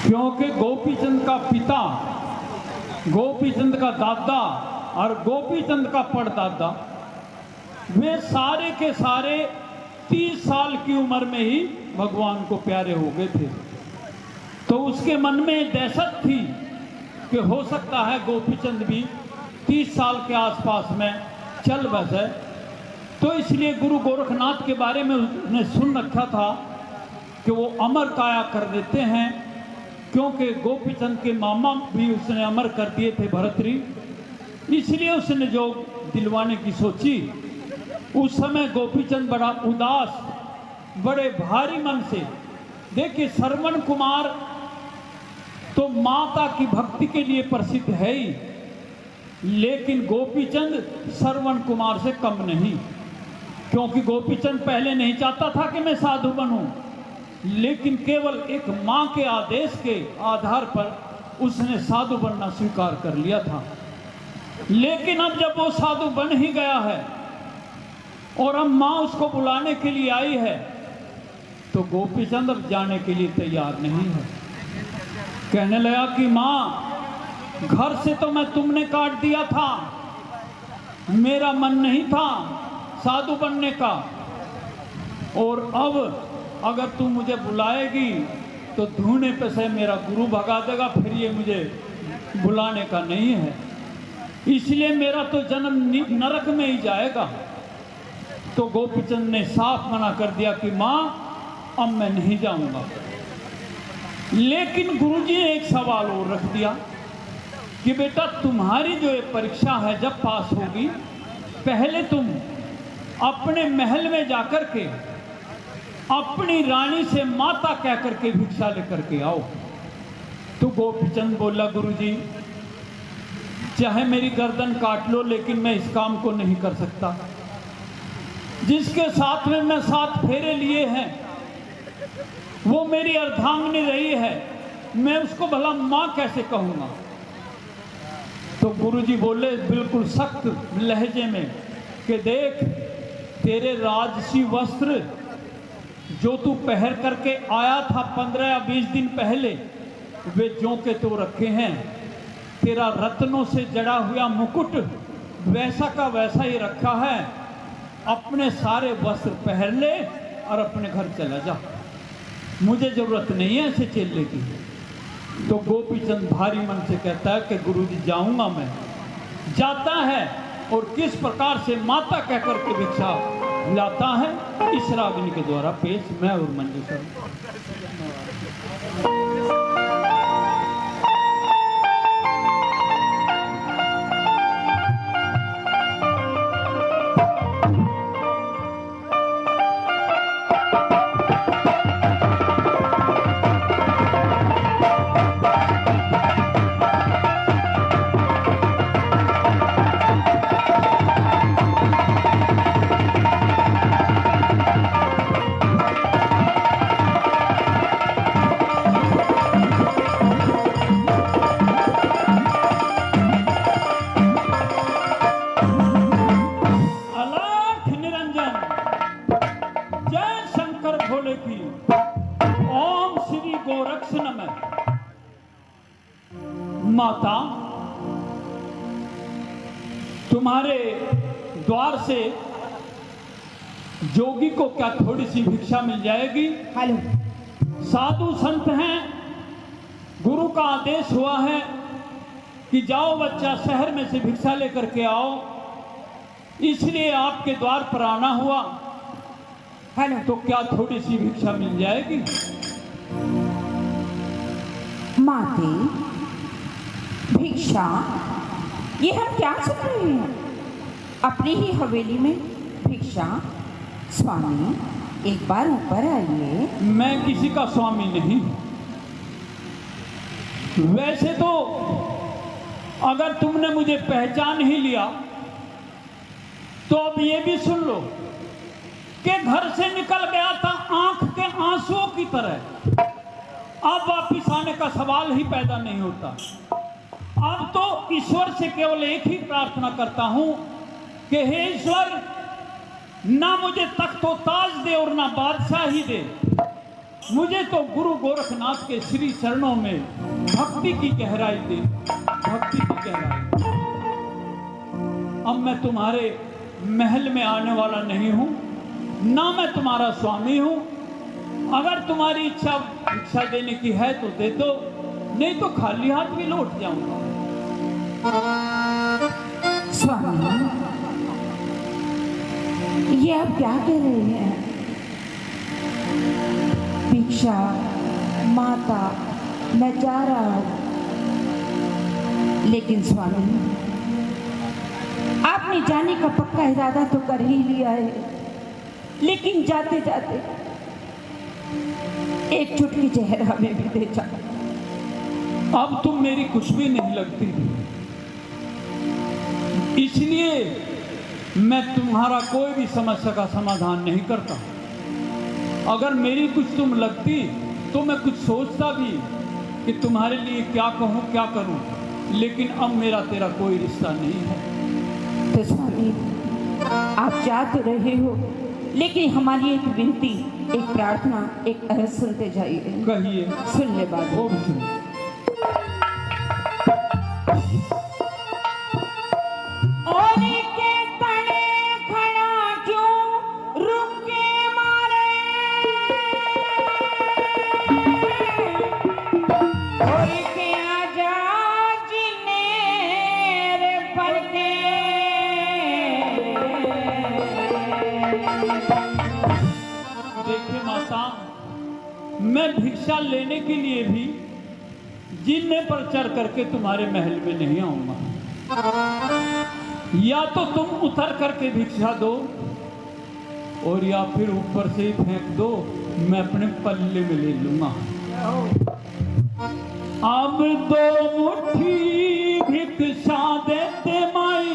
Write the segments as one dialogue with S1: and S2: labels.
S1: क्योंकि गोपीचंद का पिता, गोपीचंद का दादा और गोपीचंद का परदादा वे सारे के सारे 30 साल की उम्र में ही भगवान को प्यारे हो गए थे। तो उसके मन में दहशत थी कि हो सकता है गोपीचंद भी 30 साल के आसपास में चल बसे। तो इसलिए गुरु गोरखनाथ के बारे में उसने सुन रखा था कि वो अमर काया कर देते हैं, क्योंकि गोपीचंद के मामा भी उसने अमर कर दिए थे, भरतरी। इसलिए उसने जो दिलवाने की सोची। उस समय गोपीचंद बड़ा उदास, बड़े भारी मन से, देखिए श्रवण कुमार तो माता की भक्ति के लिए प्रसिद्ध है ही, लेकिन गोपीचंद श्रवण कुमार से कम नहीं। क्योंकि गोपीचंद पहले नहीं चाहता था कि मैं साधु बनूं, लेकिन केवल एक मां के आदेश के आधार पर उसने साधु बनना स्वीकार कर लिया था। लेकिन अब जब वो साधु बन ही गया है और अब मां उसको बुलाने के लिए आई है, तो गोपीचंद अब जाने के लिए तैयार नहीं है। कहने लगा कि मां, घर से तो मैं तुमने काट दिया था, मेरा मन नहीं था साधु बनने का, और अब अगर तू मुझे बुलाएगी तो ढूंढने पे से मेरा गुरु भगा देगा, फिर ये मुझे बुलाने का नहीं है, इसलिए मेरा तो जन्म नरक में ही जाएगा। तो गोपीचंद ने साफ मना कर दिया कि मां, अब मैं नहीं जाऊंगा। लेकिन गुरुजी ने एक सवाल और रख दिया कि बेटा, तुम्हारी जो ये परीक्षा है जब पास होगी, पहले तुम अपने महल में जाकर के अपनी रानी से माता कह करके भिक्षा लेकर के आओ। तो गोपीचंद बोला, गुरुजी चाहे मेरी गर्दन काट लो, लेकिन मैं इस काम को नहीं कर सकता। जिसके साथ में मैं 7 फेरे लिए हैं वो मेरी अर्धांगिनी रही है, मैं उसको भला मां कैसे कहूंगा। तो गुरुजी बोले बिल्कुल सख्त लहजे में कि देख, तेरे राजसी वस्त्र जो तू पहन करके आया था 15 या 20 दिन पहले, वे ज्यों के तो रखे हैं। तेरा रत्नों से जड़ा हुआ मुकुट वैसा का वैसा ही रखा है। अपने सारे वस्त्र पहन ले और अपने घर चला जा, मुझे जरूरत नहीं है ऐसे चेले की। तो गोपीचंद भारी मन से कहता है कि गुरुजी जाऊंगा मैं। जाता है और किस प्रकार से माता कहकर के भिक्षा लाता है, इस रागिनी के द्वारा पेश मैं और मंजू सर। माता, तुम्हारे द्वार से जोगी को क्या थोड़ी सी भिक्षा मिल जाएगी?
S2: हेलो,
S1: साधु संत हैं, गुरु का आदेश हुआ है कि जाओ बच्चा शहर में से भिक्षा लेकर के आओ, इसलिए आपके द्वार पर आना हुआ।
S2: हेलो,
S1: तो क्या थोड़ी सी भिक्षा मिल जाएगी?
S2: माते, भिक्षा, ये हम क्या सुन रहे हैं? अपनी ही हवेली में भिक्षा? स्वामी, एक बार ऊपर आइए।
S1: मैं किसी का स्वामी नहीं। वैसे तो अगर तुमने मुझे पहचान ही लिया तो अब ये भी सुन लो कि घर से निकल गया था आंख के आंसुओं की तरह, अब वापिस आने का सवाल ही पैदा नहीं होता। अब तो ईश्वर से केवल एक ही प्रार्थना करता हूं कि हे ईश्वर, ना मुझे तख्त व ताज दे और ना बादशाही दे, मुझे तो गुरु गोरखनाथ के श्री चरणों में भक्ति की गहराई दे, भक्ति की गहराई। अब मैं तुम्हारे महल में आने वाला नहीं हूं, ना मैं तुम्हारा स्वामी हूं। अगर तुम्हारी इच्छा भिक्षा देने की है तो दे दो, नहीं to खाली हाथ भी लौट जाऊंगा।
S2: स्वामी, ये आप क्या कह रहे हैं? भिक्षा माता, मैं जा रहा हूं। लेकिन स्वामी, आपने जाने का पक्का इरादा तो कर ही लिया है, लेकिन जाते जाते एक चुटकी जहर हमें भी दे जाओ।
S1: अब तुम मेरी कुछ भी नहीं लगती, इसलिए मैं तुम्हारा कोई भी समस्या का समाधान नहीं करता। अगर मेरी कुछ तुम लगती तो मैं कुछ सोचता भी कि तुम्हारे लिए क्या कहूँ क्या करूँ, लेकिन अब मेरा तेरा कोई रिश्ता नहीं है।
S2: तो स्वामी, आप जा तो रहे हो, लेकिन हमारी एक विनती, एक प्रार्थना, एक अर्ज सुनते जाइए।
S1: कहिए।
S2: सुन ले बात।
S1: वो भी सुन। देखिए माता, मैं भिक्षा लेने के लिए भी जिन्ने पर चढ़ करके तुम्हारे महल में नहीं आऊंगा। या तो तुम उतर करके भिक्षा दो, और या फिर ऊपर से ही फेंक दो, मैं अपने पल्ले में ले लूंगा। अब 2 मुट्ठी भिक्षा देते माई,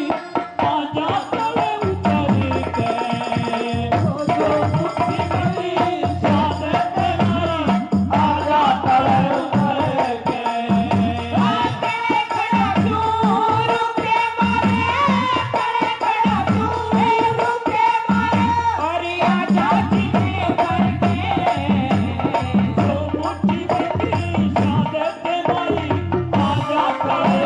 S1: आजा तले उतर के। 2 मुट्ठी भिक्षा देते माई, आजा तले उतर के।
S2: तेरे खड़ा क्यों रुके मारे, तेरे खड़ा क्यों रुके मारे, और आजा जीने करके।
S1: 2 मुट्ठी भिक्षा देते माई, आजा तले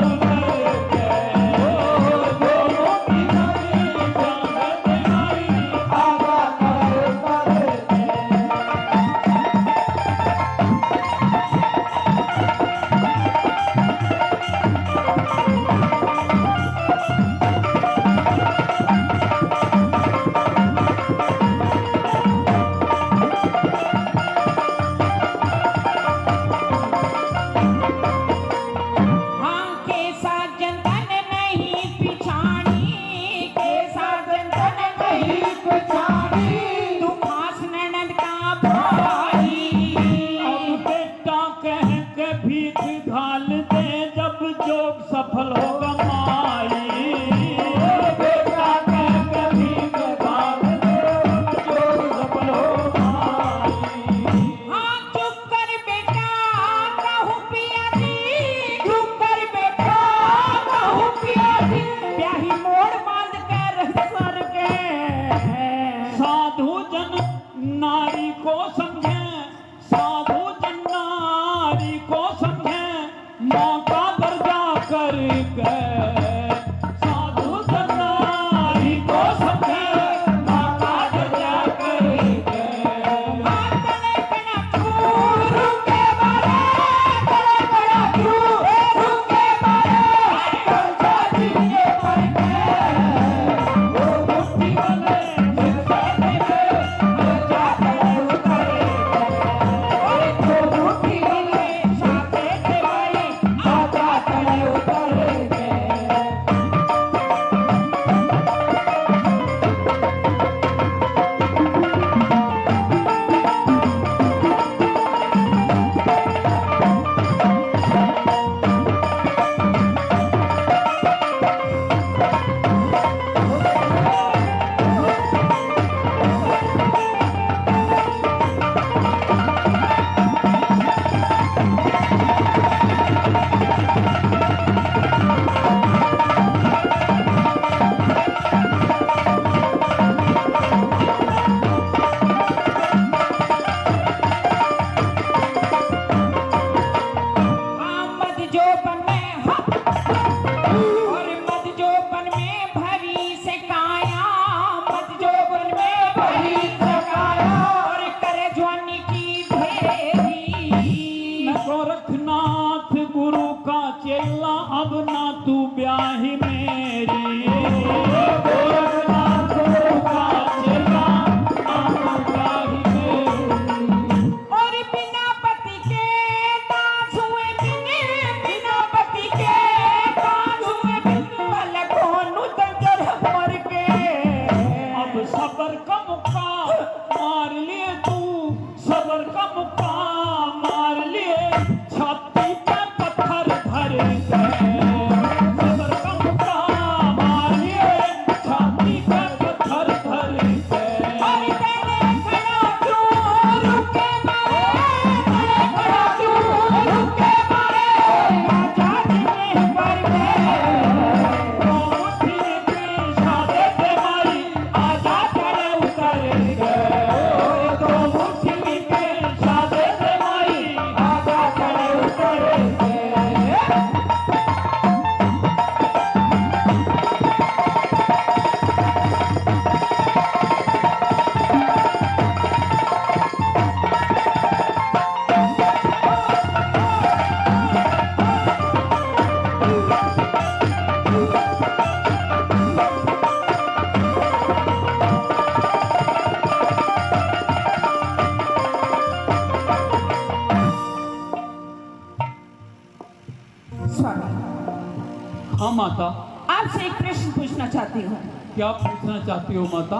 S2: स्वामी,
S1: हाँ माता।
S2: आपसे एक प्रश्न पूछना चाहती हूँ।
S1: क्या पूछना चाहती हो माता?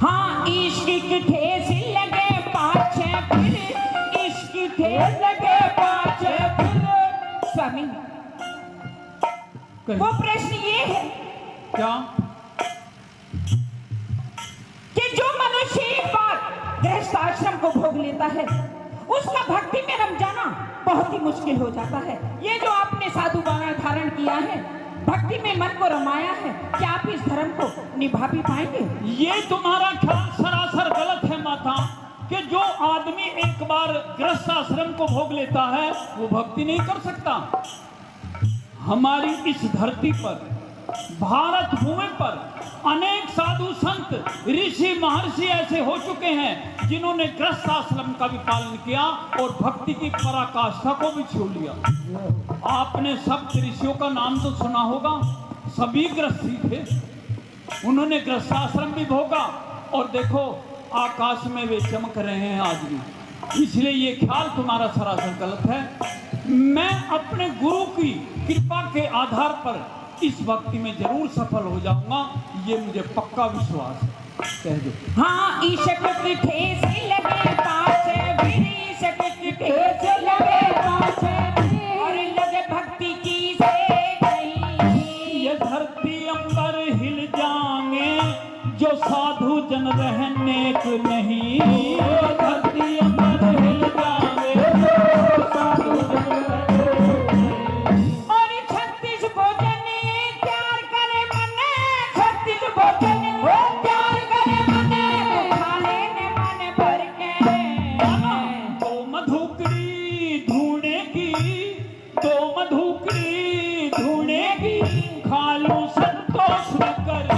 S2: हाँ, इश्क की ठेस लगे पाछे फिर, इश्क की ठेस लगे पाछे फिर। स्वामी, वो प्रश्न ये है
S1: क्या
S2: कि जो मनुष्य एक बार गृहस्थ आश्रम को भोग लेता है, उसका भक्ति में रम जाना बहुत ही मुश्किल हो जाता है। ये जो आपने साधु बाणा धारण किया है, भक्ति में मन को रमाया है, क्या आप इस धर्म को निभा भी पाएंगे?
S1: ये तुम्हारा ख्याल सरासर गलत है माता, कि जो आदमी एक बार गृहस्थ आश्रम को भोग लेता है वो भक्ति नहीं कर सकता। हमारी इस धरती पर, भारत भूमि पर अनेक साधु संत ऋषि महर्षि ऐसे हो चुके हैं जिन्होंने गृहस्थ आश्रम का भी पालन किया और भक्ति की पराकाष्ठा को भी छू लिया। आपने सप्त ऋषियों का नाम तो सुना होगा, सभी गृहस्थी थे, उन्होंने गृहस्थ आश्रम भी भोगा और देखो आकाश में वे चमक रहे हैं आज भी। इसलिए ये ख्याल तुम्हारा सरासर गलत है। मैं अपने गुरु की कृपा के आधार पर इस भक्ति में जरूर सफल हो जाऊंगा, ये मुझे पक्का विश्वास है। कह दो।
S2: हाँ, इश्क की ठेस लगे पाछे फिर, इश्क की ठेस लगे पाछे फिर, और लगे भक्ति की से नहीं।
S1: ये धरती अंबर हिल जाएंगे जो साधु जन रहने को नहीं। ये धरती अंबर हिल जाएंगे जो साधु जन रहने को नहीं।
S2: और 36 भोजन प्यार करे मने, 36 भोजन प्यार करे मने, खा लेने मन भर के।
S1: तो मधुकरी ढूंढेगी, तो मधुकरी ढूंढेगी, खा लो संतोष कर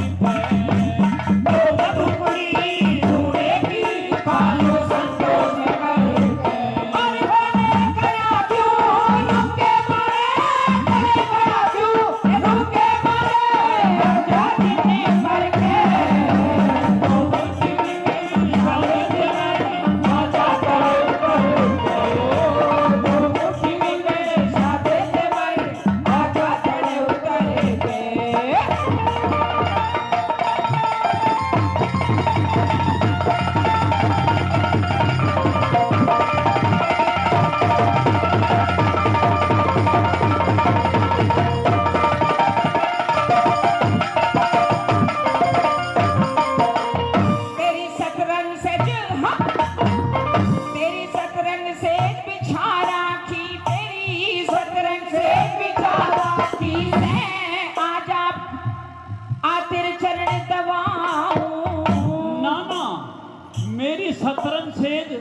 S1: शतरंज सेज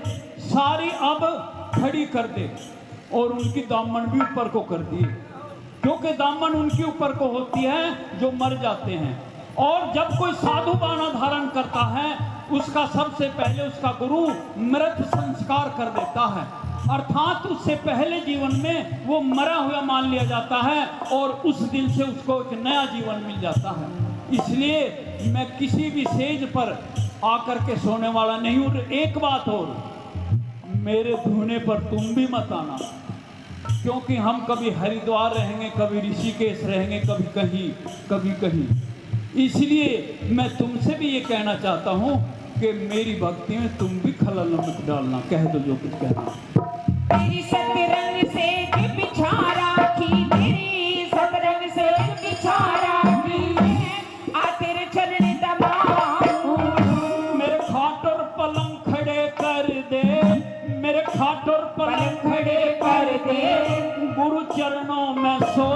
S1: सारी अब खड़ी कर दे और उनकी दामन भी ऊपर को कर दी, क्योंकि दामन उनके ऊपर को होती है जो मर जाते हैं। और जब कोई साधु बाणा धारण करता है उसका सबसे पहले उसका गुरु मृत संस्कार कर देता है, अर्थात उससे पहले जीवन में वो मरा हुआ मान लिया जाता है और उस दिन से उसको एक नया जीवन मिल जाता है। इसलिए मैं किसी भी सेज पर आकर के सोने वाला नहीं हूँ। एक बात और, मेरे धुने पर तुम भी मत आना, क्योंकि हम कभी हरिद्वार रहेंगे, कभी ऋषिकेश रहेंगे, कभी कहीं कभी कहीं। इसलिए मैं तुमसे भी ये कहना चाहता हूँ कि मेरी भक्ति में तुम भी खलल मत डालना। कह दो जो कुछ कहना।
S2: तेरी सतरंग से बिछा राखी, तेरी सतरंग से बिछा राखी, आ तेरे चरण दबाऊं।
S1: मेरे खाटोर पलंग खड़े कर दे, मेरे खाटोर पलंग खड़े कर दे, गुरु चरणों में सो